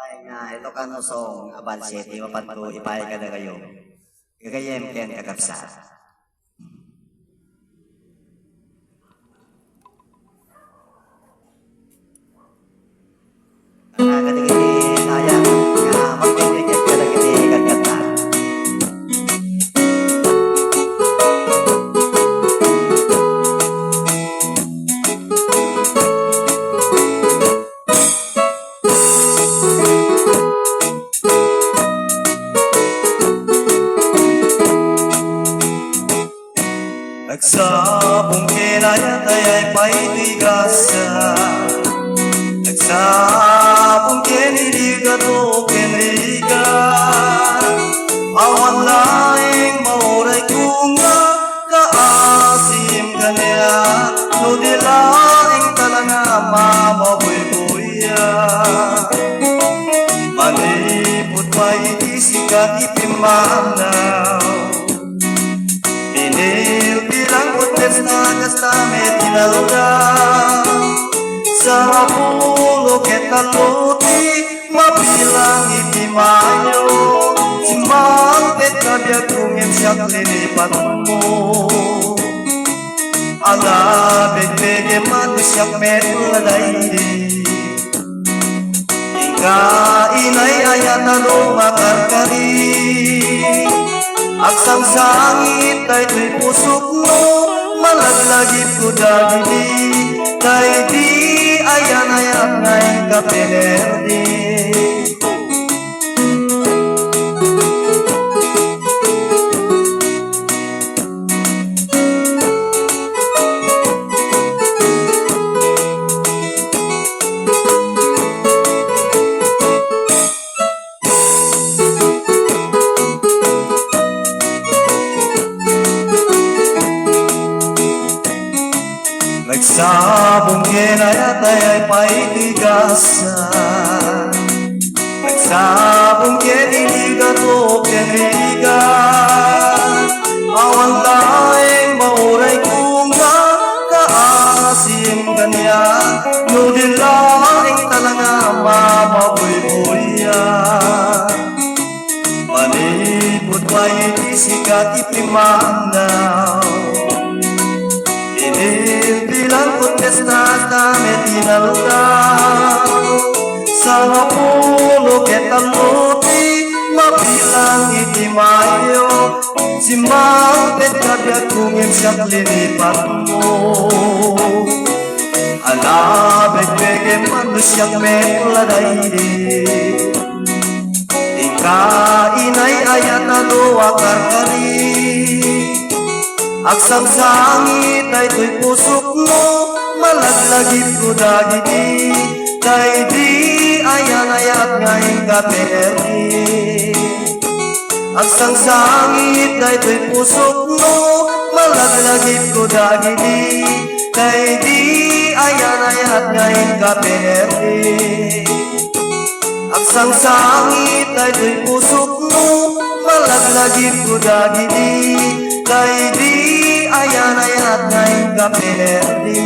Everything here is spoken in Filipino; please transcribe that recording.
Ay nga, ito ka no song abanse, di mapanto, ipay ka na kayo. Gagayem ken kakapsa. Kadagiti sayang, nga magpinigit kadagiti kagkata. Nagsabong kinayat ay paitigasan, nagsabong kiniligat o kiniligan, awan laing mauray kung nga kaasim kanya, no di laing talaga mamabuy-buya. Manipot pa itisikat ipimanaw, bilang utes na kastame tinalugan sa pulo ketaluti mabilang itimayo simangket kabiag kungin siyak linipan mo ala begbege manusiak metuladay ika inay ayatan o makarkari aksang sangit ay tuy pusok mo malaglagip ko dagiti kay di ayan-ayan ngay kapenerdi. Nagsabong kinayat ay paitigasan, nagsabong kiniligat o kiniligan, awan laing mauray kung nga kaasim kanya, no di laing talaga mamabuy-buya. Manipot pa itisikat ipimanaw, bilang kuntes na kami tinalugan sa pulo ketaluti mabilang itimayo simangket kabiag kungin siyak linipan mo ala begbege manusyak metuladay ika inay ayat na doa karkari aksang sangit ay tuy pusok mo malaglagip ko dagiti kay di ayan-ayat ngayong kaperdi aksang sangit ay tuy pusok mo malaglagip ko dagiti kay di ayan-ayat ngayong kaperdi aksang sangit ay tuy pusok mo malaglagip ko dagiti kay di ayan-ayat ngayong kaperdi.